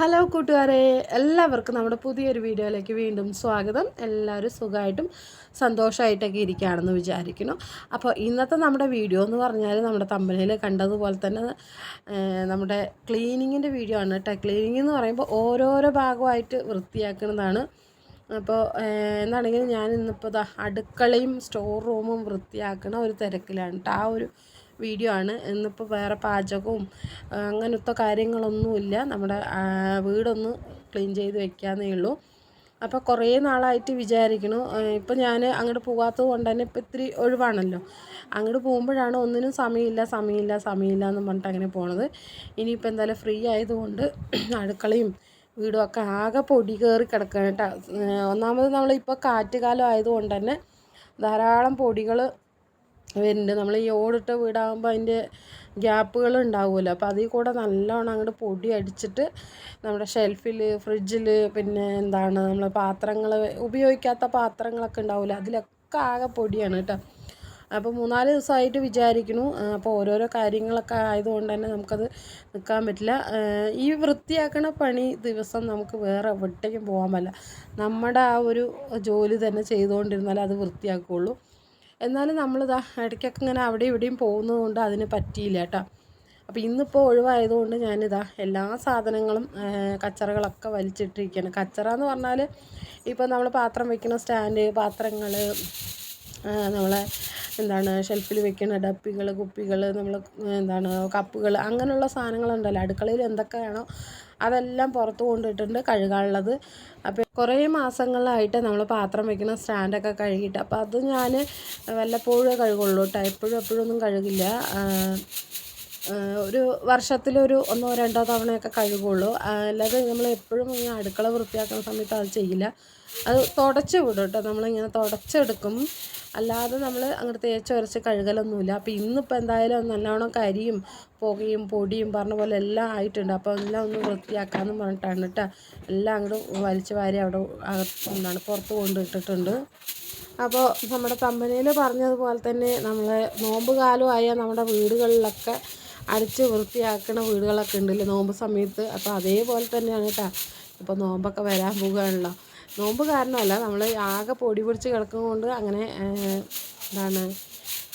Hello കൂട്ടുകാരെ, എല്ലാവർക്കും നമ്മുടെ പുതിയൊരു വീഡിയോയിലേക്ക് വീണ്ടും സ്വാഗതം. എല്ലാവരും സുഖമായിട്ടും സന്തോഷമായിട്ടൊക്കെ ഇരിക്കുകയാണെന്ന് വിചാരിക്കുന്നു. അപ്പോൾ ഇന്നത്തെ നമ്മുടെ വീഡിയോ എന്ന് പറഞ്ഞാൽ നമ്മുടെ തമ്പനയിൽ കണ്ടതുപോലെ തന്നെ നമ്മുടെ ക്ലീനിങ്ങിൻ്റെ വീഡിയോ ആണ് കേട്ടോ. ക്ലീനിങ് എന്ന് പറയുമ്പോൾ ഓരോരോ ഭാഗമായിട്ട് വൃത്തിയാക്കുന്നതാണ്. അപ്പോൾ എന്താണെങ്കിലും ഞാൻ ഇന്നിപ്പോൾ അടുക്കളയും സ്റ്റോർ റൂമും വൃത്തിയാക്കണ ഒരു തിരക്കിലാണ് കേട്ടോ. ആ ഒരു വീഡിയോ ആണ്. ഇന്നിപ്പോൾ വേറെ പാചകവും അങ്ങനത്തെ കാര്യങ്ങളൊന്നുമില്ല. നമ്മുടെ വീടൊന്ന് ക്ലീൻ ചെയ്ത് വെക്കാമെന്നേ ഉള്ളൂ. അപ്പോൾ കുറേ നാളായിട്ട് വിചാരിക്കണു. ഇപ്പം ഞാൻ അങ്ങോട്ട് പോകാത്തത് കൊണ്ട് തന്നെ ഇപ്പം ഇത്തിരി ഒഴിവാണല്ലോ. അങ്ങോട്ട് പോകുമ്പോഴാണ് ഒന്നിനും സമയമില്ല എന്ന് പറഞ്ഞിട്ട് അങ്ങനെ പോണത്. ഇനിയിപ്പോൾ എന്തായാലും ഫ്രീ ആയതുകൊണ്ട് അടുക്കളയും വീടും ഒക്കെ ആകെ പൊടി കയറി കിടക്കുകയാണ് കേട്ടോ. ഒന്നാമത് നമ്മളിപ്പോൾ കാറ്റുകാലം ആയതുകൊണ്ട് തന്നെ ധാരാളം പൊടികൾ വരുന്നുണ്ട്. നമ്മൾ ഈ ഓടിട്ട വീടാകുമ്പോൾ അതിൻ്റെ ഗ്യാപ്പുകൾ ഉണ്ടാവുമല്ലോ. അപ്പോൾ അതിൽ കൂടെ നല്ലോണം അങ്ങോട്ട് പൊടി അടിച്ചിട്ട് നമ്മുടെ ഷെൽഫിൽ, ഫ്രിഡ്ജിൽ, പിന്നെ എന്താണ് നമ്മൾ പാത്രങ്ങൾ, ഉപയോഗിക്കാത്ത പാത്രങ്ങളൊക്കെ ഉണ്ടാവില്ല, അതിലൊക്കെ ആകെ പൊടിയാണ് കേട്ടോ. അപ്പോൾ 3-4 ദിവസമായിട്ട് വിചാരിക്കുന്നു. അപ്പോൾ ഓരോരോ കാര്യങ്ങളൊക്കെ ആയതുകൊണ്ട് തന്നെ നമുക്കത് നിൽക്കാൻ പറ്റില്ല. ഈ വൃത്തിയാക്കണ പണി ദിവസം നമുക്ക് വേറെ എവിടേക്കും പോകാൻ പറ്റില്ല. നമ്മുടെ ആ ഒരു ജോലി തന്നെ ചെയ്തുകൊണ്ടിരുന്നാലേ അത് വൃത്തിയാക്കുകയുള്ളൂ. എന്നാലും നമ്മളിതാ ഇടയ്ക്കൊക്കെ ഇങ്ങനെ അവിടെ ഇവിടെയും പോകുന്നത് കൊണ്ട് അതിന് പറ്റിയില്ല കേട്ടോ. അപ്പോൾ ഇന്നിപ്പോൾ ഒഴിവായതുകൊണ്ട് ഞാനിതാ എല്ലാ സാധനങ്ങളും കച്ചറകളൊക്കെ വലിച്ചിട്ടിരിക്കുകയാണ്. കച്ചറ എന്ന് പറഞ്ഞാൽ ഇപ്പോൾ നമ്മൾ പാത്രം വയ്ക്കുന്ന സ്റ്റാൻഡ്, പാത്രങ്ങൾ, നമ്മളെ എന്താണ് ഷെൽഫിൽ വെക്കുന്ന ഡപ്പികൾ, കുപ്പികൾ, നമ്മൾ എന്താണ് കപ്പുകൾ, അങ്ങനെയുള്ള സാധനങ്ങളുണ്ടല്ലോ. അടുക്കളയിൽ എന്തൊക്കെയാണോ അതെല്ലാം പുറത്ത് കൊണ്ടിട്ടുണ്ട് കഴുകാനുള്ളത്. അപ്പോൾ കുറേ മാസങ്ങളിലായിട്ട് നമ്മൾ പാത്രം വയ്ക്കുന്ന സ്റ്റാൻഡൊക്കെ കഴുകിയിട്ട്, അപ്പോൾ അത് ഞാൻ വല്ലപ്പോഴും കഴുകുള്ളൂ കേട്ടോ. എപ്പോഴും ഒന്നും കഴുകില്ല. ഒരു വർഷത്തിലൊരു 1-2 തവണയൊക്കെ കഴുകുള്ളൂ. അല്ലാതെ നമ്മൾ എപ്പോഴും ഇങ്ങനെ അടുക്കള വൃത്തിയാക്കുന്ന സമയത്ത് അത് ചെയ്യില്ല. അത് തുടച്ച് വിടും കേട്ടോ. നമ്മളിങ്ങനെ തുടച്ചെടുക്കും, അല്ലാതെ നമ്മൾ അങ്ങോട്ട് തേച്ചൊരച്ച് കഴുകലൊന്നുമില്ല. അപ്പോൾ ഇന്നിപ്പോൾ എന്തായാലും നല്ലോണം കരിയും പുകയും പൊടിയും പറഞ്ഞ പോലെ എല്ലാം ആയിട്ടുണ്ട്. അപ്പോൾ എല്ലാം ഒന്ന് വൃത്തിയാക്കാമെന്ന് പറഞ്ഞിട്ടാണ് കേട്ടോ. എല്ലാം അങ്ങോട്ട് വലിച്ചു വാരി അവിടെ എന്താണ് പുറത്ത് കൊണ്ടിട്ടിട്ടുണ്ട്. അപ്പോൾ നമ്മുടെ തമ്പനയിൽ പറഞ്ഞതുപോലെ തന്നെ നമ്മൾ നോമ്പ് കാലമായാൽ നമ്മുടെ വീടുകളിലൊക്കെ അടിച്ച് വൃത്തിയാക്കണ വീടുകളൊക്കെ ഉണ്ടല്ലോ നോമ്പ് സമയത്ത്. അപ്പോൾ അതേപോലെ തന്നെയാണ് കേട്ടോ. ഇപ്പോൾ നോമ്പൊക്കെ വരാൻ പോകുകയാണല്ലോ. നോമ്പ് കാരണമല്ല, നമ്മൾ ആകെ പൊടി പിടിച്ച് കിടക്കുന്നതുകൊണ്ട് അങ്ങനെ എന്താണ്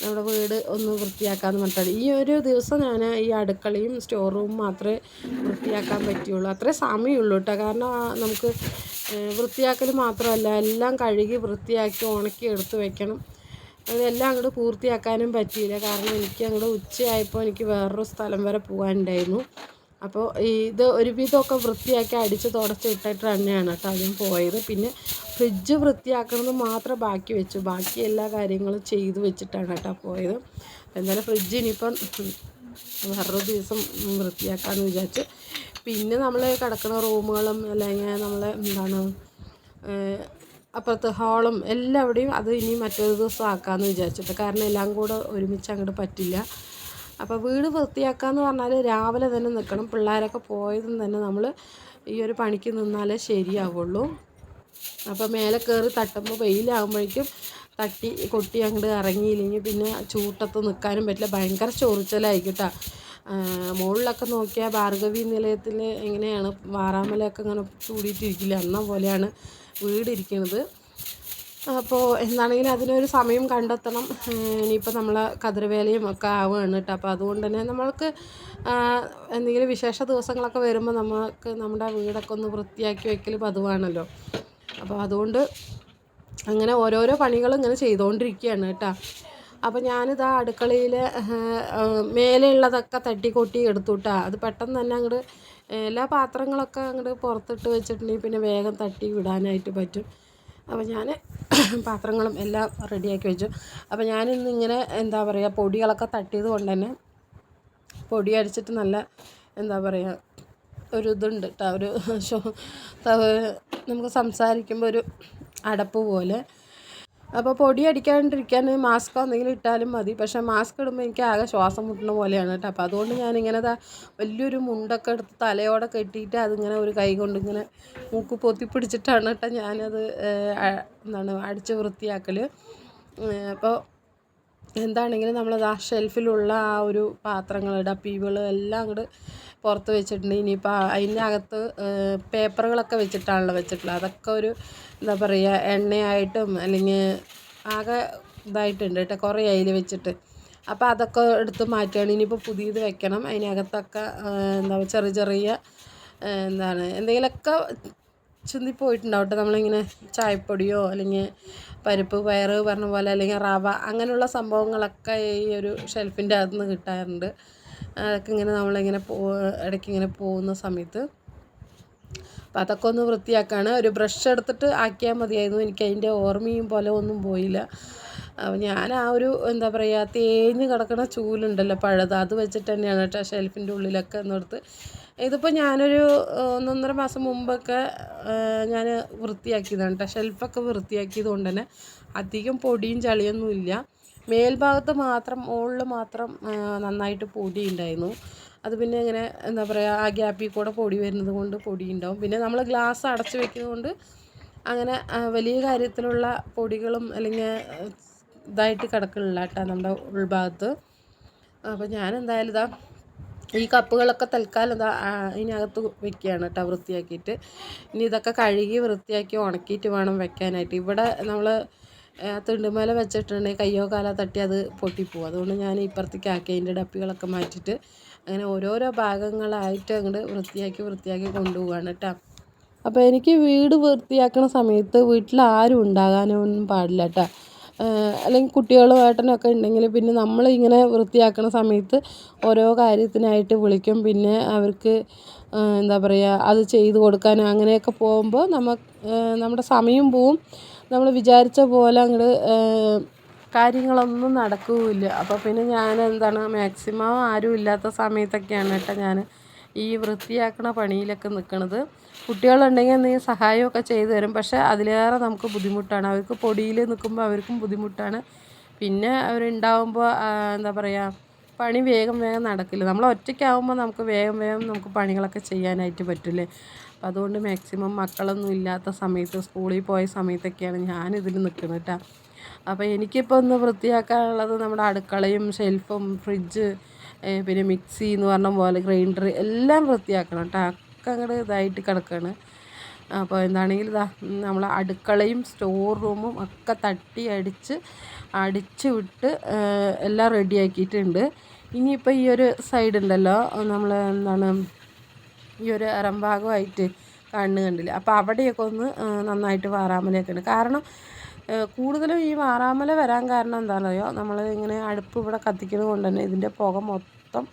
നമ്മുടെ വീട് ഒന്ന് വൃത്തിയാക്കാമെന്ന് പറഞ്ഞിട്ടാണ്. ഈ ഒരു ദിവസം ഞാൻ ഈ അടുക്കളയും സ്റ്റോർ റൂമും മാത്രമേ വൃത്തിയാക്കാൻ പറ്റുള്ളൂ. അത്രേ സമയമുള്ളൂ കേട്ടോ. കാരണം നമുക്ക് വൃത്തിയാക്കൽ മാത്രമല്ല, എല്ലാം കഴുകി വൃത്തിയാക്കി ഉണക്കി എടുത്ത് വെക്കണം. അതെല്ലാം അങ്ങോട്ട് പൂർത്തിയാക്കാനും പറ്റിയില്ല. കാരണം എനിക്ക് അങ്ങോട്ട് ഉച്ചയായപ്പോൾ എനിക്ക് വേറൊരു സ്ഥലം വരെ പോകാനുണ്ടായിരുന്നു. അപ്പോൾ ഇത് ഒരുവിധമൊക്കെ വൃത്തിയാക്കി അടിച്ച് തുടച്ചിട്ടിട്ട് തന്നെയാണ് കേട്ടോ ഞാൻ പോയത്. പിന്നെ ഫ്രിഡ്ജ് വൃത്തിയാക്കണമെന്ന് മാത്രം ബാക്കി വെച്ചു. ബാക്കി എല്ലാ കാര്യങ്ങളും ചെയ്ത് വെച്ചിട്ടാണ് കേട്ടോ പോയത്. എന്തായാലും ഫ്രിഡ്ജ് ഇനിയിപ്പം വേറൊരു ദിവസം വൃത്തിയാക്കാമെന്ന് വിചാരിച്ചു. പിന്നെ നമ്മൾ കിടക്കുന്ന റൂമുകളും അല്ലെങ്കിൽ നമ്മൾ എന്താണ് അപ്പുറത്ത് ഹാളും എല്ലാവിടെയും അത് ഇനി മറ്റൊരു ദിവസം ആക്കാമെന്ന് വിചാരിച്ചിട്ട്. കാരണം എല്ലാം കൂടെ ഒരുമിച്ച് അങ്ങോട്ട് പറ്റില്ല. അപ്പോൾ വീട് വൃത്തിയാക്കാമെന്ന് പറഞ്ഞാൽ രാവിലെ തന്നെ നിൽക്കണം. പിള്ളേരൊക്കെ പോയതും തന്നെ നമ്മൾ ഈ ഒരു പണിക്ക് നിന്നാലേ ശരിയാവുള്ളൂ. അപ്പോൾ മേലെ കയറി തട്ടുമ്പോൾ വെയിലാകുമ്പോഴേക്കും തട്ടി കൊട്ടി അങ്ങോട്ട് ഇറങ്ങിയില്ലെങ്കിൽ പിന്നെ ചൂട്ടത്ത് നിൽക്കാനും പറ്റില്ല. ഭയങ്കര ചൊറിച്ചലായിരിക്കും കേട്ടോ. മുകളിലൊക്കെ നോക്കിയാൽ ഭാർഗവി നിലയത്തിൽ എങ്ങനെയാണ് വാറാമലയൊക്കെ ഇങ്ങനെ ചൂടിയിട്ടിരിക്കില്ല, എന്ന പോലെയാണ് വീടിരിക്കുന്നത്. അപ്പോൾ എന്താണെങ്കിലും അതിനൊരു സമയം കണ്ടെത്തണം. ഇനിയിപ്പോൾ നമ്മൾ കതിർവേലയും ഒക്കെ ആവുകയാണ് കേട്ടോ. അപ്പോൾ അതുകൊണ്ട് തന്നെ നമ്മൾക്ക് എന്തെങ്കിലും വിശേഷ ദിവസങ്ങളൊക്കെ വരുമ്പോൾ നമുക്ക് നമ്മുടെ വീടൊക്കെ ഒന്ന് വൃത്തിയാക്കി വെക്കൽ പതിവാണല്ലോ. അപ്പോൾ അതുകൊണ്ട് അങ്ങനെ ഓരോരോ പണികളും ഇങ്ങനെ ചെയ്തുകൊണ്ടിരിക്കുകയാണ് കേട്ടോ. അപ്പോൾ ഞാനിതാ അടുക്കളയിൽ മേലെയുള്ളതൊക്കെ തട്ടിക്കൊട്ടി എടുത്തു കേട്ടോ. അത് പെട്ടെന്ന് തന്നെ അങ്ങോട്ട് എല്ലാ പാത്രങ്ങളൊക്കെ അങ്ങോട്ട് പുറത്തിട്ട് വെച്ചിട്ടുണ്ടെങ്കിൽ പിന്നെ വേഗം തട്ടി വിടാനായിട്ട് പറ്റും. അപ്പോൾ ഞാൻ പാത്രങ്ങളും എല്ലാം റെഡിയാക്കി വെച്ചു. അപ്പോൾ ഞാനിന്ന് ഇങ്ങനെ എന്താ പറയുക പൊടികളൊക്കെ തട്ടിയത് കൊണ്ട് തന്നെ പൊടി അടിച്ചിട്ട് നല്ല എന്താ പറയുക ഒരു ഇതുണ്ട് കേട്ടോ. ഒരു നമുക്ക് സംസാരിക്കുമ്പോൾ ഒരു അടപ്പ് പോലെ. അപ്പോൾ പൊടി അടിക്കാണ്ടിരിക്കാൻ മാസ്കോ എന്തെങ്കിലും ഇട്ടാലും മതി. പക്ഷേ മാസ്ക് ഇടുമ്പോൾ എനിക്ക് ആകെ ശ്വാസം മുട്ടുന്ന പോലെയാണ് കേട്ടോ. അപ്പോൾ അതുകൊണ്ട് ഞാനിങ്ങനെ വലിയൊരു മുണ്ടൊക്കെ എടുത്ത് തലയോടെ കെട്ടിയിട്ട് അതിങ്ങനെ ഒരു കൈ കൊണ്ട് ഇങ്ങനെ മൂക്ക് പൊത്തി പിടിച്ചിട്ടാണ് കേട്ടോ ഞാനത് എന്താണ് അടിച്ച് വൃത്തിയാക്കൽ. അപ്പോൾ എന്താണെങ്കിലും നമ്മളത് ആ ഷെൽഫിലുള്ള ആ ഒരു പാത്രങ്ങൾ, ഡപ്പികൾ എല്ലാം അങ്ങോട്ട് പുറത്ത് വെച്ചിട്ടുണ്ട്. ഇനിയിപ്പോൾ അതിൻ്റെ അകത്ത് പേപ്പറുകളൊക്കെ വെച്ചിട്ടാണല്ലോ വെച്ചിട്ടുള്ളത്. അതൊക്കെ ഒരു എന്താ പറയുക എണ്ണയായിട്ടും അല്ലെങ്കിൽ ആകെ ഇതായിട്ടുണ്ട് കേട്ടോ, കുറേ അതിൽ വെച്ചിട്ട്. അപ്പോൾ അതൊക്കെ എടുത്ത് മാറ്റുകയാണ്. ഇനിയിപ്പോൾ പുതിയത് വെക്കണം. അതിനകത്തൊക്കെ എന്താ ചെറിയ ചെറിയ എന്താണ് എന്തെങ്കിലുമൊക്കെ ചിന്തിപ്പോയിട്ടുണ്ടാവും കേട്ടോ. നമ്മളിങ്ങനെ ചായപ്പൊടിയോ അല്ലെങ്കിൽ പരിപ്പ് പയറ് പറഞ്ഞ പോലെ അല്ലെങ്കിൽ റവ അങ്ങനെയുള്ള സംഭവങ്ങളൊക്കെ ഈ ഒരു ഷെൽഫിൻ്റെ അകത്ത് നിന്ന് കിട്ടാറുണ്ട്. അതൊക്കെ ഇങ്ങനെ നമ്മളിങ്ങനെ ഇടയ്ക്ക് ഇങ്ങനെ പോകുന്ന സമയത്ത് അപ്പം അതൊക്കെ ഒന്ന് വൃത്തിയാക്കാണ്. ഒരു ബ്രഷ് എടുത്തിട്ട് ആക്കിയാൽ മതിയായിരുന്നു. എനിക്ക് അതിൻ്റെ ഓർമ്മയും പോലെ ഒന്നും പോയില്ല. അപ്പോൾ ഞാൻ ആ ഒരു എന്താ പറയുക തേഞ്ഞ് കിടക്കുന്ന ചൂലുണ്ടല്ലോ പഴത്, അത് വെച്ചിട്ട് തന്നെയാണ് കേട്ടോ ഷെൽഫിൻ്റെ ഉള്ളിലൊക്കെ ഒന്നെടുത്ത്. ഇതിപ്പോൾ ഞാനൊരു 1.5 മാസം മുമ്പൊക്കെ ഞാൻ വൃത്തിയാക്കിയതാണ് കേട്ടോ. ഷെൽഫൊക്കെ വൃത്തിയാക്കിയത് കൊണ്ട് തന്നെ അധികം പൊടിയും ചളിയൊന്നും ഇല്ല. മേൽഭാഗത്ത് മാത്രം മുകളിൽ മാത്രം നന്നായിട്ട് പൊടി ഉണ്ടായിരുന്നു. അത് പിന്നെ ഇങ്ങനെ എന്താ പറയുക ആ ഗ്യാപ്പിൽ കൂടെ പൊടി വരുന്നത് കൊണ്ട് പൊടി ഉണ്ടാവും. പിന്നെ നമ്മൾ ഗ്ലാസ് അടച്ച് വെക്കുന്നത് കൊണ്ട് അങ്ങനെ വലിയ കാര്യത്തിലുള്ള പൊടികളും അല്ലെങ്കിൽ ഇതായിട്ട് കിടക്കണില്ല കേട്ടോ നമ്മുടെ ഉൾഭാഗത്ത്. അപ്പോൾ ഞാൻ എന്തായാലും ഇതാ ഈ കപ്പുകളൊക്കെ തൽക്കാലം ഇതാ ഇതിനകത്ത് വെക്കുകയാണ് കേട്ടോ വൃത്തിയാക്കിയിട്ട്. ഇനി ഇതൊക്കെ കഴുകി വൃത്തിയാക്കി ഉണക്കിയിട്ട് വേണം വെക്കാനായിട്ട്. ഇവിടെ നമ്മൾ തിണ്ടുമേല വെച്ചിട്ടുണ്ടെങ്കിൽ കയ്യോ കാലോ തട്ടി അത് പൊട്ടിപ്പോവും. അതുകൊണ്ട് ഞാൻ ഇപ്പുറത്തേക്ക് ആക്കി അതിൻ്റെ ഡപ്പികളൊക്കെ മാറ്റിയിട്ട് അങ്ങനെ ഓരോരോ ഭാഗങ്ങളായിട്ട് അങ്ങോട്ട് വൃത്തിയാക്കി കൊണ്ടുപോവുകയാണ് കേട്ടോ. അപ്പോൾ എനിക്ക് വീട് വൃത്തിയാക്കുന്ന സമയത്ത് വീട്ടിൽ ആരും ഉണ്ടാകാനൊന്നും പാടില്ല കേട്ടോ. അല്ലെങ്കിൽ കുട്ടികളും ഏട്ടനൊക്കെ ഉണ്ടെങ്കിൽ പിന്നെ നമ്മളിങ്ങനെ വൃത്തിയാക്കുന്ന സമയത്ത് ഓരോ കാര്യത്തിനായിട്ട് വിളിക്കും. പിന്നെ അവർക്ക് എന്താ പറയുക അത് ചെയ്ത് കൊടുക്കാനും അങ്ങനെയൊക്കെ പോകുമ്പോൾ നമ്മുടെ സമയം പോവും. നമ്മൾ വിചാരിച്ച പോലെ അങ്ങോട്ട് കാര്യങ്ങളൊന്നും നടക്കുകയില്ല. അപ്പോൾ പിന്നെ ഞാൻ എന്താണ് മാക്സിമം ആരും ഇല്ലാത്ത സമയത്തൊക്കെയാണ് കേട്ടോ ഞാൻ ഈ വൃത്തിയാക്കണ പണിയിലൊക്കെ നിൽക്കുന്നത്. കുട്ടികളുണ്ടെങ്കിൽ എന്തെങ്കിലും സഹായമൊക്കെ ചെയ്തു തരും. പക്ഷേ അതിലേറെ നമുക്ക് ബുദ്ധിമുട്ടാണ്. അവർക്ക് പൊടിയിൽ നിൽക്കുമ്പോൾ അവർക്കും ബുദ്ധിമുട്ടാണ്. പിന്നെ അവരുണ്ടാവുമ്പോൾ എന്താ പറയുക പണി വേഗം നടക്കില്ല. നമ്മൾ ഒറ്റയ്ക്കാവുമ്പോൾ നമുക്ക് വേഗം നമുക്ക് പണികളൊക്കെ ചെയ്യാനായിട്ട് പറ്റില്ലേ. അപ്പം അതുകൊണ്ട് മാക്സിമം മക്കളൊന്നും ഇല്ലാത്ത സമയത്ത് സ്കൂളിൽ പോയ സമയത്തൊക്കെയാണ് ഞാനിതിൽ നിൽക്കുന്നത് കേട്ടോ. അപ്പോൾ എനിക്കിപ്പോൾ ഒന്ന് വൃത്തിയാക്കാനുള്ളത് നമ്മുടെ അടുക്കളയും ഷെൽഫും ഫ്രിഡ്ജ് പിന്നെ മിക്സി എന്ന് പറഞ്ഞ പോലെ ഗ്രൈൻഡർ എല്ലാം വൃത്തിയാക്കണം കേട്ടോ. ഒക്കെ അങ്ങോട്ട് ഇതായിട്ട് കിടക്കുകയാണ്. അപ്പോൾ എന്താണെങ്കിലും ഇതാ നമ്മൾ അടുക്കളയും സ്റ്റോർ റൂമും ഒക്കെ തട്ടി അടിച്ച് വിട്ട് എല്ലാം റെഡിയാക്കിയിട്ടുണ്ട്. ഇനിയിപ്പോൾ ഈ ഒരു സൈഡ് ഉണ്ടല്ലോ നമ്മൾ എന്താണ് ഈ ഒരു അറംഭാഗമായിട്ട് കണ്ടില്ല. അപ്പോൾ അവിടെയൊക്കെ ഒന്ന് നന്നായിട്ട് വാറാമലയൊക്കെ ഉണ്ട്. കാരണം കൂടുതലും ഈ വാറാമല വരാൻ കാരണം എന്താണെന്നറിയോ, നമ്മൾ ഇങ്ങനെ അടുപ്പ് ഇവിടെ കത്തിക്കുന്നത് കൊണ്ട് തന്നെ ഇതിൻ്റെ പുക മൊത്തം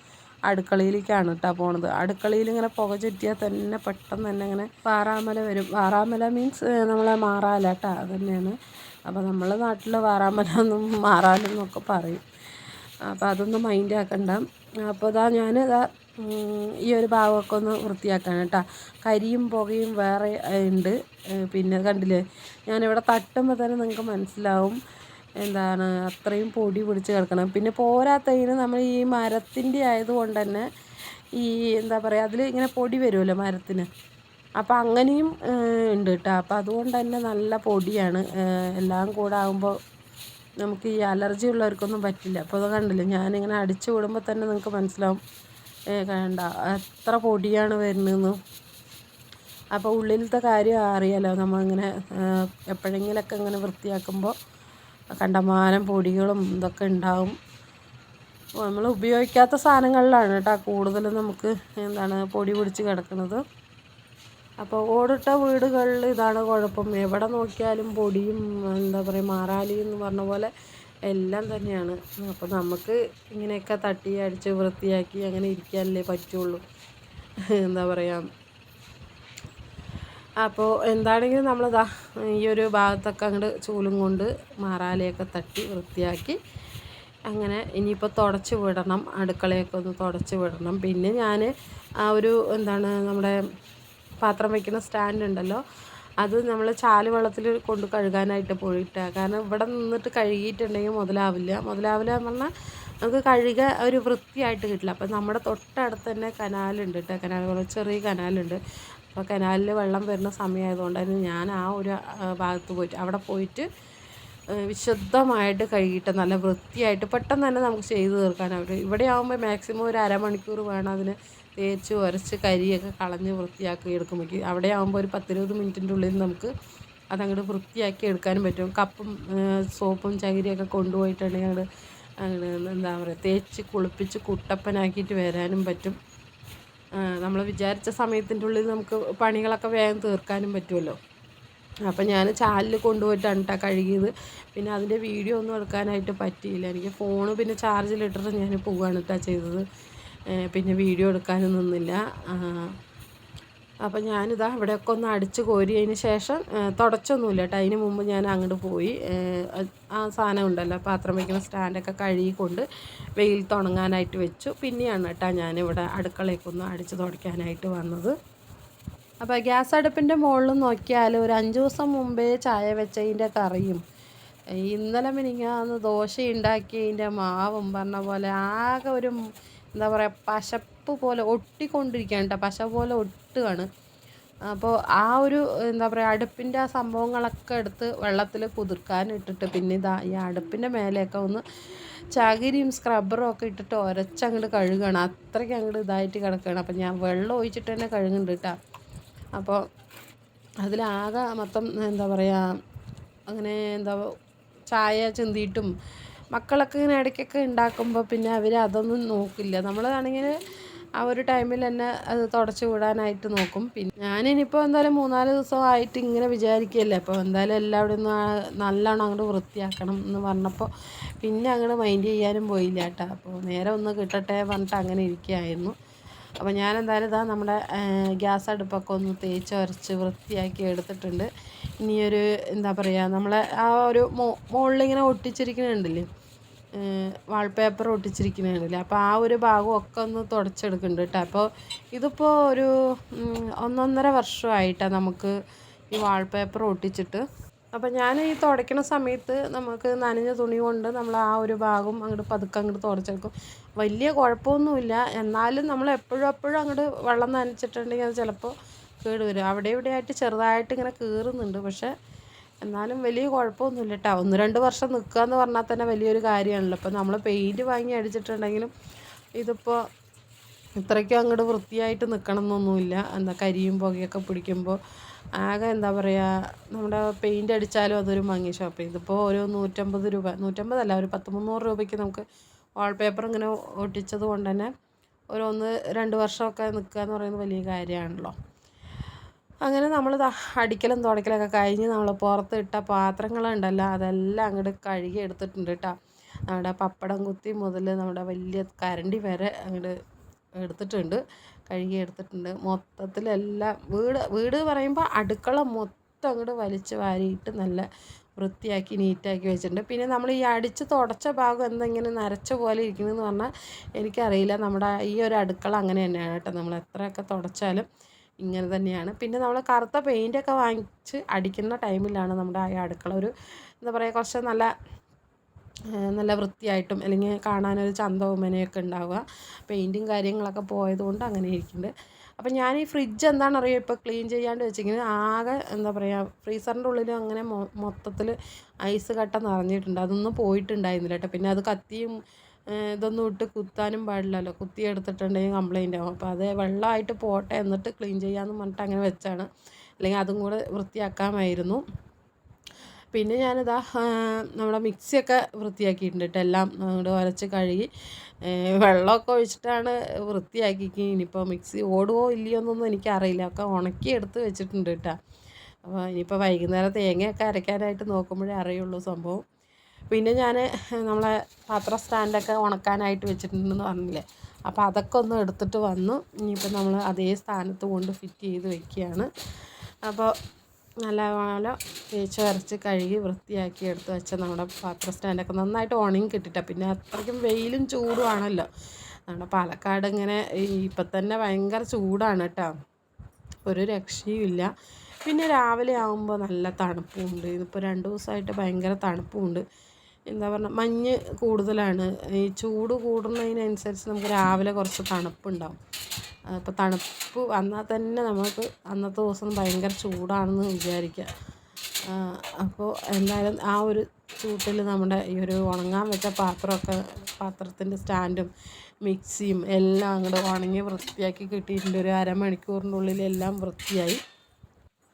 അടുക്കളയിലേക്കാണ് കേട്ടോ പോണത്. അടുക്കളയിൽ ഇങ്ങനെ പുക ചുറ്റിയാൽ തന്നെ പെട്ടെന്ന് തന്നെ ഇങ്ങനെ വാറാമല വരും. വാറാമല മീൻസ് നമ്മളെ മാറാല കേട്ടോ, അത് തന്നെയാണ്. അപ്പോൾ നമ്മളെ നാട്ടിൽ വാറാമല എന്നും മാറാലെന്നൊക്കെ പറയും. അപ്പോൾ അതൊന്നും മൈൻഡ് ആക്കണ്ട. അപ്പോൾ ഞാനിതാ ഈ ഒരു ഭാഗമൊക്കെ ഒന്ന് വൃത്തിയാക്കാണ് കേട്ടോ. കരിയും പുകയും വേറെ ഉണ്ട്. പിന്നെ കണ്ടില്ലേ ഞാനിവിടെ തട്ടുമ്പോൾ തന്നെ നിങ്ങൾക്ക് മനസ്സിലാവും എന്താണ് അത്രയും പൊടി പിടിച്ച് കിടക്കണം. പിന്നെ പോരാത്തതിന് നമ്മൾ ഈ മരത്തിൻ്റെ ആയതുകൊണ്ട് തന്നെ ഈ എന്താ പറയുക അതിൽ ഇങ്ങനെ പൊടി വരുമല്ലോ മരത്തിന്. അപ്പോൾ അങ്ങനെയും ഉണ്ട് കേട്ടോ. അപ്പോൾ അതുകൊണ്ട് തന്നെ നല്ല പൊടിയാണ്. എല്ലാം കൂടെ ആകുമ്പോൾ നമുക്ക് ഈ അലർജി ഉള്ളവർക്കൊന്നും പറ്റില്ല. അപ്പോൾ അത് കണ്ടില്ലേ ഞാനിങ്ങനെ അടിച്ചു വിടുമ്പോൾ തന്നെ നിങ്ങൾക്ക് മനസ്സിലാവും കണ്ട എത്ര പൊടിയാണ് വരുന്നതെന്ന്. അപ്പോൾ ഉള്ളിലത്തെ കാര്യം അറിയാലോ, നമ്മളിങ്ങനെ എപ്പോഴെങ്കിലൊക്കെ ഇങ്ങനെ വൃത്തിയാക്കുമ്പോൾ കണ്ടമാനം പൊടികളും ഇതൊക്കെ ഉണ്ടാവും. നമ്മൾ ഉപയോഗിക്കാത്ത സാധനങ്ങളിലാണ് കേട്ടോ കൂടുതലും നമുക്ക് എന്താണ് പൊടി പിടിച്ച് കിടക്കുന്നത്. അപ്പോൾ ഓടിട്ട വീടുകളിൽ ഇതാണ് കുഴപ്പം. എവിടെ നോക്കിയാലും പൊടിയും എന്താ പറയുക മാറാലി എന്ന് പറഞ്ഞ പോലെ എല്ലാം തന്നെയാണ്. അപ്പോൾ നമുക്ക് ഇങ്ങനെയൊക്കെ തട്ടി അടിച്ച് വൃത്തിയാക്കി അങ്ങനെ ഇരിക്കാനല്ലേ പറ്റുള്ളൂ. എന്താ പറയുക അപ്പോൾ എന്താണെങ്കിലും നമ്മളിതാ ഈ ഒരു ഭാഗത്തൊക്കെ അങ്ങോട്ട് ചൂലും കൊണ്ട് മാറാലയൊക്കെ തട്ടി വൃത്തിയാക്കി അങ്ങനെ ഇനിയിപ്പോൾ തുടച്ച് വിടണം. അടുക്കളയൊക്കെ ഒന്ന് തുടച്ച് വിടണം. പിന്നെ ഞാൻ ആ ഒരു എന്താണ് നമ്മുടെ പാത്രം വയ്ക്കുന്ന സ്റ്റാൻഡ് ഉണ്ടല്ലോ അത് നമ്മൾ ചാല് വെള്ളത്തിൽ കൊണ്ട് കഴുകാനായിട്ട് പോയിട്ടാണ്. കാരണം ഇവിടെ നിന്നിട്ട് കഴുകിയിട്ടുണ്ടെങ്കിൽ മുതലാവില്ല എന്ന് പറഞ്ഞാൽ നമുക്ക് കഴുക ഒരു വൃത്തിയായിട്ട് കിട്ടില്ല. അപ്പം നമ്മുടെ തൊട്ടടുത്ത് തന്നെ കനാലുണ്ട് കേട്ടോ. കനാൽ പോലെ ചെറിയ കനാലുണ്ട്. അപ്പോൾ കനാലിൽ വെള്ളം വരുന്ന സമയമായതുകൊണ്ട് തന്നെ ഞാൻ ആ ഒരു ഭാഗത്ത് പോയിട്ട് അവിടെ പോയിട്ട് വിശുദ്ധമായിട്ട് കഴുകിയിട്ട് നല്ല വൃത്തിയായിട്ട് പെട്ടെന്ന് തന്നെ നമുക്ക് ചെയ്ത് തീർക്കാനായിട്ട്. ഇവിടെ ആകുമ്പോൾ മാക്സിമം ഒരു അരമണിക്കൂർ വേണം അതിന് തേച്ച് ഉരച്ച് കരിയൊക്കെ കളഞ്ഞ് വൃത്തിയാക്കി എടുക്കുമ്പോഴേക്ക് അവിടെ ആകുമ്പോൾ ഒരു 10-20 മിനിറ്റിൻ്റെ ഉള്ളിൽ നമുക്ക് അതങ്ങോട്ട് വൃത്തിയാക്കി എടുക്കാനും പറ്റും. കപ്പും സോപ്പും ചകിരിയൊക്കെ കൊണ്ടുപോയിട്ടുണ്ടെങ്കിൽ അങ്ങോട്ട് എന്താ പറയുക തേച്ച് കുളിപ്പിച്ച് കുട്ടപ്പനാക്കിയിട്ട് വരാനും പറ്റും. നമ്മൾ വിചാരിച്ച സമയത്തിൻ്റെ ഉള്ളിൽ നമുക്ക് പണികളൊക്കെ വേഗം തീർക്കാനും പറ്റുമല്ലോ. അപ്പം ഞാൻ ചാലിൽ കൊണ്ടുപോയിട്ടാണ് കേട്ടോ കഴുകിയത്. പിന്നെ അതിൻ്റെ വീഡിയോ ഒന്നും എടുക്കാനായിട്ട് പറ്റിയില്ല. എനിക്ക് ഫോണ് പിന്നെ ചാർജിലിട്ടിട്ട് ഞാൻ പോവുകയാണ് കേട്ടോ ചെയ്തത്. പിന്നെ വീഡിയോ എടുക്കാനും നിന്നില്ല. അപ്പം ഞാനിതാ ഇവിടെയൊക്കെ ഒന്ന് അടിച്ച് കോരിയതിന് ശേഷം തുടച്ചൊന്നുമില്ല കേട്ടോ. അതിന് മുമ്പ് ഞാൻ അങ്ങോട്ട് പോയി ആ സാധനം ഉണ്ടല്ലോ പാത്രം വയ്ക്കുന്ന സ്റ്റാൻഡൊക്കെ കഴുകിക്കൊണ്ട് വെയിൽ തുണങ്ങാനായിട്ട് വെച്ചു. പിന്നെയാണ് കേട്ടോ ഞാനിവിടെ അടുക്കളയൊക്കെ അടിച്ച് തുടയ്ക്കാനായിട്ട് വന്നത്. അപ്പോൾ ഗ്യാസ് അടുപ്പിൻ്റെ മുകളിൽ നോക്കിയാൽ ഒരു 5 ദിവസം മുമ്പേ ചായ വെച്ചതിൻ്റെ കറിയും ഇന്നലെ മിനിങ്ങാന്ന് ദോശ ഉണ്ടാക്കിയതിൻ്റെ മാവും പറഞ്ഞ പോലെ ആകെ ഒരു എന്താ പറയുക പശപ്പ് പോലെ ഒട്ടിക്കൊണ്ടിരിക്കുകയാണ് കേട്ടോ. പശ പോലെ ഒട്ടുകയാണ്. അപ്പോൾ ആ ഒരു എന്താ പറയുക അടുപ്പിൻ്റെ ആ സംഭവങ്ങളൊക്കെ എടുത്ത് വെള്ളത്തിൽ കുതിർക്കാനിട്ടിട്ട് പിന്നെ ഈ അടുപ്പിൻ്റെ മേലെയൊക്കെ ഒന്ന് ചകിരിയും സ്ക്രബ്ബറും ഒക്കെ ഇട്ടിട്ട് ഉരച്ചങ്ങോട്ട് കഴുകണം. അത്രയ്ക്ക് അങ്ങോട്ട് ഇതായിട്ട് കിടക്കുകയാണ്. അപ്പം ഞാൻ വെള്ളം ഒഴിച്ചിട്ട് തന്നെ കഴുകുന്നുണ്ട് കേട്ടോ. അപ്പോൾ അതിലാകെ മൊത്തം എന്താ പറയുക അങ്ങനെ എന്താ ചായ ചിന്തിയിട്ടും മക്കളൊക്കെ ഇങ്ങനെ ഇടയ്ക്കൊക്കെ ഉണ്ടാക്കുമ്പോൾ പിന്നെ അവർ അതൊന്നും നോക്കില്ല. നമ്മളാണെങ്കിൽ ആ ഒരു ടൈമിൽ തന്നെ അത് തുടച്ച് വിടാനായിട്ട് നോക്കും. പിന്നെ ഞാനിനിയിപ്പോൾ എന്തായാലും 3-4 ദിവസമായിട്ട് ഇങ്ങനെ വിചാരിക്കുകയല്ലേ. അപ്പോൾ എന്തായാലും എല്ലാവരും ഒന്ന് നല്ലോണം അങ്ങോട്ട് വൃത്തിയാക്കണം എന്ന് പറഞ്ഞപ്പോൾ പിന്നെ അങ്ങോട്ട് മൈൻഡ് ചെയ്യാനും പോയില്ല കേട്ടോ. അപ്പോൾ നേരെ ഒന്ന് കിട്ടട്ടെ പറഞ്ഞിട്ട് അങ്ങനെ ഇരിക്കുകയായിരുന്നു. അപ്പോൾ ഞാനെന്തായാലും ഇതാ നമ്മുടെ ഗ്യാസ് അടുപ്പൊക്കെ ഒന്ന് തേച്ച് ഉരച്ച് വൃത്തിയാക്കി എടുത്തിട്ടുണ്ട്. ഇനിയൊരു എന്താ പറയുക നമ്മളെ ആ ഒരു മുകളിലിങ്ങനെ ഒട്ടിച്ചിരിക്കുന്നുണ്ടല്ലേ വാൾപേപ്പർ ഒട്ടിച്ചിരിക്കുന്നുണ്ടല്ലേ. അപ്പോൾ ആ ഒരു ഭാഗമൊക്കെ ഒന്ന് തുടച്ചെടുക്കുന്നുണ്ട് കേട്ടോ. അപ്പോൾ ഇതിപ്പോൾ ഒരു 1.5 വർഷമായിട്ടാണ് നമുക്ക് ഈ വാൾപേപ്പർ ഒട്ടിച്ചിട്ട്. അപ്പോൾ ഞാൻ ഈ തുടയ്ക്കുന്ന സമയത്ത് നമുക്ക് നനഞ്ഞ തുണി കൊണ്ട് നമ്മൾ ആ ഒരു ഭാഗം അങ്ങോട്ട് പതുക്കെ അങ്ങോട്ട് തുടച്ചെടുക്കും. വലിയ കുഴപ്പമൊന്നുമില്ല. എന്നാലും നമ്മൾ എപ്പോഴും അങ്ങോട്ട് വെള്ളം നനച്ചിട്ടുണ്ടെങ്കിൽ അത് ചിലപ്പോൾ കേട് വരും. അവിടെ ഇവിടെയായിട്ട് ചെറുതായിട്ട് ഇങ്ങനെ കീറുന്നുണ്ട്. പക്ഷേ എന്നാലും വലിയ കുഴപ്പമൊന്നുമില്ല കേട്ടോ. 1-2 വർഷം നിൽക്കുക എന്ന് പറഞ്ഞാൽ തന്നെ വലിയൊരു കാര്യമാണല്ലോ. അപ്പോൾ നമ്മൾ പെയിൻറ്റ് വാങ്ങി അടിച്ചിട്ടുണ്ടെങ്കിലും ഇതിപ്പോൾ ഇത്രയ്ക്കും അങ്ങോട്ട് വൃത്തിയായിട്ട് നിൽക്കണം എന്നൊന്നുമില്ല. എന്താ കരിയും പുകയൊക്കെ പിടിക്കുമ്പോൾ ആകെ എന്താ പറയുക നമ്മുടെ പെയിൻ്റ് അടിച്ചാലും അതൊരു മങ്ങി ഷോപ്പ്. ഇതിപ്പോൾ ഒരു 150 രൂപ 150 ഒരു 100-300 രൂപയ്ക്ക് നമുക്ക് വാൾപേപ്പർ ഇങ്ങനെ ഒട്ടിച്ചത് കൊണ്ട് തന്നെ ഒരു 1-2 വർഷമൊക്കെ നിൽക്കുക എന്ന് പറയുന്നത് വലിയ കാര്യമാണല്ലോ. അങ്ങനെ നമ്മൾ അടിക്കലും തുടയ്ക്കലൊക്കെ കഴിഞ്ഞ് നമ്മൾ പുറത്തിട്ട പാത്രങ്ങളുണ്ടല്ലോ അതെല്ലാം അങ്ങോട്ട് കഴുകി എടുത്തിട്ടുണ്ട് കേട്ടോ. നമ്മുടെ പപ്പടം കുത്തി മുതൽ നമ്മുടെ വലിയ കരണ്ടി വരെ അങ്ങോട്ട് എടുത്തിട്ടുണ്ട്, കഴുകി എടുത്തിട്ടുണ്ട്. മൊത്തത്തിലെല്ലാം വീട് പറയുമ്പോൾ അടുക്കള മൊത്തം അങ്ങോട്ട് വലിച്ച് വാരിയിട്ട് നല്ല വൃത്തിയാക്കി നീറ്റാക്കി വെച്ചിട്ടുണ്ട്. പിന്നെ നമ്മൾ ഈ അടിച്ച് തുടച്ച ഭാഗം എന്തെങ്കിലും നരച്ച പോലെ ഇരിക്കണമെന്ന് പറഞ്ഞാൽ എനിക്കറിയില്ല. നമ്മുടെ ഈ ഒരു അടുക്കള അങ്ങനെ തന്നെയാണ് കേട്ടോ. നമ്മൾ എത്രയൊക്കെ തുടച്ചാലും ഇങ്ങനെ തന്നെയാണ്. പിന്നെ നമ്മൾ കറുത്ത പെയിൻ്റൊക്കെ വാങ്ങിച്ച് അടിക്കുന്ന ടൈമിലാണ് നമ്മുടെ ആ അടുക്കള ഒരു എന്താ പറയുക കുറച്ച് നല്ല വൃത്തിയായിട്ടും അല്ലെങ്കിൽ കാണാനൊരു ചന്തവും മെനയൊക്കെ ഉണ്ടാവുക. പെയിൻറ്റും കാര്യങ്ങളൊക്കെ പോയതുകൊണ്ട് അങ്ങനെ ഇരിക്കുന്നുണ്ട്. അപ്പം ഞാൻ ഈ ഫ്രിഡ്ജ് എന്താണെന്നറിയുമോ ഇപ്പോൾ ക്ലീൻ ചെയ്യാണ്ട് വെച്ചിരിക്കുന്നത്. ആകെ എന്താ പറയുക ഫ്രീസറിൻ്റെ ഉള്ളിൽ അങ്ങനെ മൊത്തത്തിൽ ഐസ് കട്ട നിറഞ്ഞിട്ടുണ്ട്. അതൊന്നും പോയിട്ടുണ്ടായിരുന്നില്ല കേട്ടോ. പിന്നെ അത് കത്തിയും ഇതൊന്നും ഇട്ട് കുത്താനും പാടില്ലല്ലോ. കുത്തിയെടുത്തിട്ടുണ്ടെങ്കിൽ കംപ്ലൈൻ്റ് ആവും. അപ്പോൾ അത് വെള്ളമായിട്ട് പോട്ടെ എന്നിട്ട് ക്ലീൻ ചെയ്യാമെന്ന് പറഞ്ഞിട്ട് അങ്ങനെ വെച്ചാണ്. അല്ലെങ്കിൽ അതും കൂടെ വൃത്തിയാക്കാമായിരുന്നു. പിന്നെ ഞാനിതാ നമ്മുടെ മിക്സിയൊക്കെ വൃത്തിയാക്കിയിട്ടുണ്ട് കേട്ടോ. എല്ലാം അങ്ങോട്ട് ഉരച്ച് കഴുകി വെള്ളമൊക്കെ ഒഴിച്ചിട്ടാണ് വൃത്തിയാക്കി. ഇനിയിപ്പോൾ മിക്സി ഓടുമോ ഇല്ലയോ എന്നൊന്നും എനിക്കറിയില്ല. ഒക്കെ ഉണക്കി എടുത്ത് വെച്ചിട്ടുണ്ട് കേട്ടോ. അപ്പോൾ ഇനിയിപ്പോൾ വൈകുന്നേരം തേങ്ങയൊക്കെ അരയ്ക്കാനായിട്ട് നോക്കുമ്പോഴേ അറിയുള്ളൂ സംഭവം. പിന്നെ ഞാൻ നമ്മളെ പാത്ര സ്റ്റാൻഡൊക്കെ ഉണക്കാനായിട്ട് വെച്ചിട്ടുണ്ടെന്ന് പറഞ്ഞില്ലേ. അപ്പോൾ അതൊക്കെ ഒന്ന് എടുത്തിട്ട് വന്നു. ഇനിയിപ്പോൾ നമ്മൾ അതേ സ്ഥാനത്ത് കൊണ്ട് ഫിറ്റ് ചെയ്ത് വെക്കുകയാണ്. അപ്പോൾ നല്ലപോലെ തേച്ച് വരച്ച് കഴുകി വൃത്തിയാക്കി എടുത്ത് വെച്ച നമ്മുടെ പാത്ര സ്റ്റാൻഡൊക്കെ നന്നായിട്ട് ഉണങ്ങി കിട്ടിയിട്ടാണ്. പിന്നെ അത്രയ്ക്കും വെയിലും ചൂടുമാണല്ലോ. നമ്മുടെ പാലക്കാട് ഇങ്ങനെ ഇപ്പം തന്നെ ഭയങ്കര ചൂടാണ് കേട്ടോ. ഒരു രക്ഷയുമില്ല. പിന്നെ രാവിലെ ആകുമ്പോൾ നല്ല തണുപ്പുമുണ്ട്. ഇതിപ്പോൾ 2 ദിവസമായിട്ട് ഭയങ്കര തണുപ്പുമുണ്ട്. എന്താ പറഞ്ഞാൽ മഞ്ഞ് കൂടുതലാണ്. ഈ ചൂട് കൂടുന്നതിനനുസരിച്ച് നമുക്ക് രാവിലെ കുറച്ച് തണുപ്പുണ്ടാവും. അപ്പോൾ തണുപ്പ് വന്നാൽ തന്നെ നമുക്ക് അന്നത്തെ ദിവസം ഭയങ്കര ചൂടാണെന്ന് വിചാരിക്കുക. അപ്പോൾ എന്തായാലും ആ ഒരു ചൂട്ടിൽ നമ്മുടെ ഈ ഒരു ഉണങ്ങാൻ വെച്ച പാത്രത്തിൻ്റെ സ്റ്റാൻഡും മിക്സിയും എല്ലാം അങ്ങോട്ട് ഉണങ്ങി വൃത്തിയാക്കി കിട്ടിയിട്ടുണ്ട്. ഒരു അരമണിക്കൂറിനുള്ളിൽ എല്ലാം വൃത്തിയായി.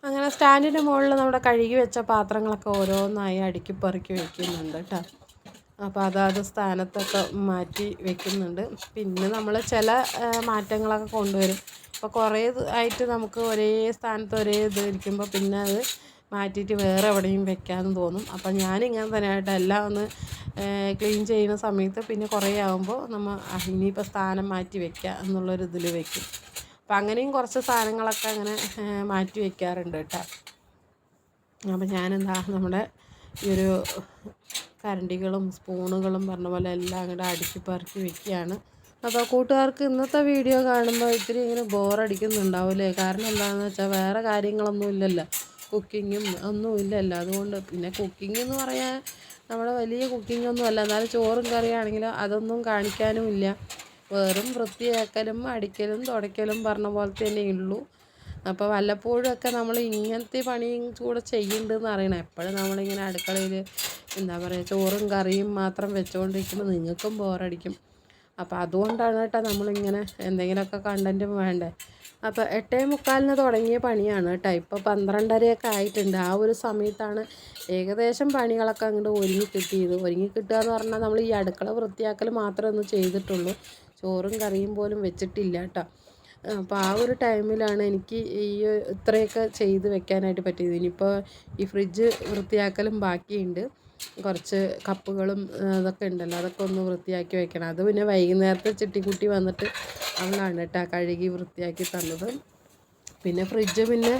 അങ്ങനെ സ്റ്റാൻഡിൻ്റെ മുകളിൽ നമ്മുടെ കഴുകി വെച്ച പാത്രങ്ങളൊക്കെ ഓരോന്നായി അടുക്കി പെറുക്കി വെക്കുന്നുണ്ട് കേട്ടോ. അപ്പോൾ അതാത് സ്ഥാനത്തൊക്കെ മാറ്റി വെക്കുന്നുണ്ട്. പിന്നെ നമ്മൾ ചില മാറ്റങ്ങളൊക്കെ കൊണ്ടുവരും. അപ്പോൾ കുറേ ആയിട്ട് നമുക്ക് ഒരേ സ്ഥാനത്ത് ഒരേ ഇത് ഇരിക്കുമ്പോൾ പിന്നെ അത് മാറ്റിയിട്ട് വേറെ എവിടെയും വെക്കാമെന്ന് തോന്നും. അപ്പം ഞാനിങ്ങനെ തന്നെയായിട്ട് എല്ലാം ഒന്ന് ക്ലീൻ ചെയ്യുന്ന സമയത്ത് പിന്നെ കുറേ ആകുമ്പോൾ നമ്മൾ ഇനിയിപ്പോൾ സ്ഥാനം മാറ്റി വെക്കുക എന്നുള്ളൊരു ഇതിൽ വെക്കും. അപ്പം അങ്ങനെയും കുറച്ച് സാധനങ്ങളൊക്കെ അങ്ങനെ മാറ്റി വയ്ക്കാറുണ്ട് കേട്ടോ. അപ്പം ഞാനെന്താ നമ്മുടെ ഈ ഒരു കരണ്ടികളും സ്പൂണുകളും പറഞ്ഞ പോലെ എല്ലാം അങ്ങോട്ട് അടുക്കി പെറുക്കി വെക്കുകയാണ്. അപ്പോൾ കൂട്ടുകാർക്ക് ഇന്നത്തെ വീഡിയോ കാണുമ്പോൾ ഇത്തിരി ഇങ്ങനെ ബോറടിക്കുന്നുണ്ടാവില്ലേ? കാരണം എന്താണെന്ന് വെച്ചാൽ വേറെ കാര്യങ്ങളൊന്നും ഇല്ലല്ലോ, കുക്കിങ്ങും ഒന്നും ഇല്ലല്ലോ. അതുകൊണ്ട് പിന്നെ കുക്കിംഗ് എന്ന് പറയാൻ നമ്മുടെ വലിയ കുക്കിങ്ങൊന്നും അല്ല, എന്നാലും ചോറും കറിയാണെങ്കിലും അതൊന്നും കാണിക്കാനും ഇല്ല. വെറും വൃത്തിയാക്കലും അടിക്കലും തുടയ്ക്കലും പറഞ്ഞ പോലെ തന്നെ ഉള്ളൂ. അപ്പോൾ വല്ലപ്പോഴും ഒക്കെ നമ്മൾ ഇങ്ങനത്തെ പണിയും കൂടെ ചെയ്യുന്നുണ്ടെന്ന് അറിയണം. എപ്പോഴും നമ്മളിങ്ങനെ അടുക്കളയിൽ എന്താ പറയുക ചോറും കറിയും മാത്രം വെച്ചുകൊണ്ടിരിക്കുമ്പോൾ നിങ്ങൾക്കും ബോറടിക്കും. അപ്പോൾ അതുകൊണ്ടാണ് കേട്ടോ നമ്മളിങ്ങനെ എന്തെങ്കിലുമൊക്കെ കണ്ടൻറ്റും വേണ്ടേ. അപ്പോൾ 8:45 തുടങ്ങിയ പണിയാണ് കേട്ടോ. ഇപ്പോൾ 12:30 ആയിട്ടുണ്ട്. ആ ഒരു സമയത്താണ് ഏകദേശം പണികളൊക്കെ അങ്ങോട്ട് ഒരുങ്ങി കിട്ടിയത്. ഒരുങ്ങി കിട്ടുക എന്ന് പറഞ്ഞാൽ നമ്മൾ ഈ അടുക്കള വൃത്തിയാക്കൽ മാത്രമേ ഒന്ന് ചെയ്തിട്ടുള്ളൂ, ചോറും കറിയും പോലും വെച്ചിട്ടില്ല കേട്ടോ. അപ്പോൾ ആ ഒരു ടൈമിലാണ് എനിക്ക് ഈ ഇത്രയൊക്കെ ചെയ്ത് വെക്കാനായിട്ട് പറ്റിയത്. ഇനിയിപ്പോൾ ഈ ഫ്രിഡ്ജ് വൃത്തിയാക്കലും ബാക്കിയുണ്ട്. കുറച്ച് കപ്പുകളും അതൊക്കെ ഉണ്ടല്ലോ, അതൊക്കെ ഒന്ന് വൃത്തിയാക്കി വെക്കണം. അത് പിന്നെ വൈകുന്നേരത്തെ ചിട്ടിക്കുട്ടി വന്നിട്ട് അവളാണ് കേട്ടോ കഴുകി വൃത്തിയാക്കി തന്നത്. പിന്നെ ഫ്രിഡ്ജ് പിന്നെ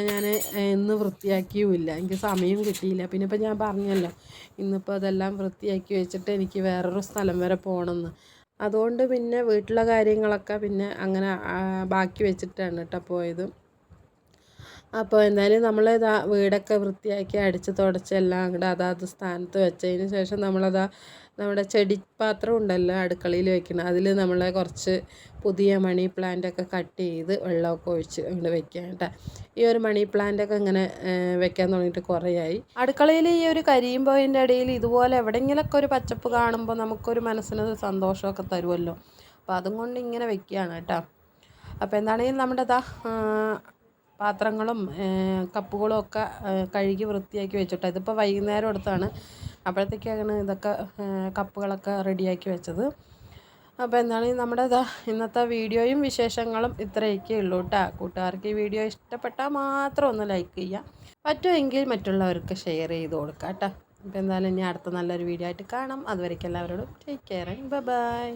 ഞാൻ ഇന്ന് വൃത്തിയാക്കിയുമില്ല, എനിക്ക് സമയം കിട്ടിയില്ല. പിന്നെ ഇപ്പോൾ ഞാൻ പറഞ്ഞല്ലോ ഇന്നിപ്പോൾ അതെല്ലാം വൃത്തിയാക്കി വെച്ചിട്ട് എനിക്ക് വേറൊരു സ്ഥലം വരെ പോകണമെന്ന്. അതുകൊണ്ട് പിന്നെ വീട്ടിലെ കാര്യങ്ങളൊക്കെ പിന്നെ അങ്ങനെ ബാക്കി വെച്ചിട്ടാണ് കേട്ടോ പോയത്. അപ്പോൾ എന്തായാലും നമ്മൾ വീടൊക്കെ വൃത്തിയാക്കി അടിച്ച് തുടച്ച് എല്ലാം അങ്ങോട്ട് അതാത് സ്ഥാനത്ത് വെച്ചതിന് ശേഷം നമ്മുടെ ചെടിപ്പാത്രം ഉണ്ടല്ലോ അടുക്കളയിൽ വെക്കണം, അതിൽ നമ്മൾ കുറച്ച് പുതിയ മണി പ്ലാന്റൊക്കെ കട്ട് ചെയ്ത് വെള്ളമൊക്കെ ഒഴിച്ച് അങ്ങോട്ട് വെക്കുക കേട്ടോ. ഈ ഒരു മണി പ്ലാന്റൊക്കെ ഇങ്ങനെ വെക്കാൻ തുടങ്ങിയിട്ട് കുറേയായി. അടുക്കളയിൽ ഈ ഒരു കരിയുമ്പോയിൻ്റെ ഇടയിൽ ഇതുപോലെ എവിടെയെങ്കിലുമൊക്കെ ഒരു പച്ചപ്പ് കാണുമ്പോൾ നമുക്കൊരു മനസ്സിനൊരു സന്തോഷമൊക്കെ തരുമല്ലോ. അപ്പോൾ അതും കൊണ്ട് ഇങ്ങനെ വെക്കുകയാണ് കേട്ടോ. അപ്പോൾ എന്താണെങ്കിലും നമ്മുടെ പാത്രങ്ങളും കപ്പുകളും ഒക്കെ കഴുകി വൃത്തിയാക്കി വെച്ചിട്ട് ഇതിപ്പോൾ വൈകുന്നേരം എടുത്താണ്. അപ്പോഴത്തേക്കാണ് ഇതൊക്കെ കപ്പുകളൊക്കെ റെഡിയാക്കി വെച്ചത്. അപ്പോൾ എന്താണ് നമ്മുടെ ഇന്നത്തെ വീഡിയോയും വിശേഷങ്ങളും ഇത്രയൊക്കെ ഉള്ളൂ കേട്ടോ. കൂട്ടുകാർക്ക് ഈ വീഡിയോ ഇഷ്ടപ്പെട്ടാൽ മാത്രം ഒന്ന് ലൈക്ക് ചെയ്യുക, പറ്റുമെങ്കിൽ മറ്റുള്ളവർക്ക് ഷെയർ ചെയ്ത് കൊടുക്കുക കേട്ടോ. അപ്പോൾ എന്തായാലും ഇനി അടുത്ത നല്ലൊരു വീഡിയോ ആയിട്ട് കാണാം. അതുവരേക്കും എല്ലാവരോടും ടേക്ക് കെയർ, ബൈ ബൈ.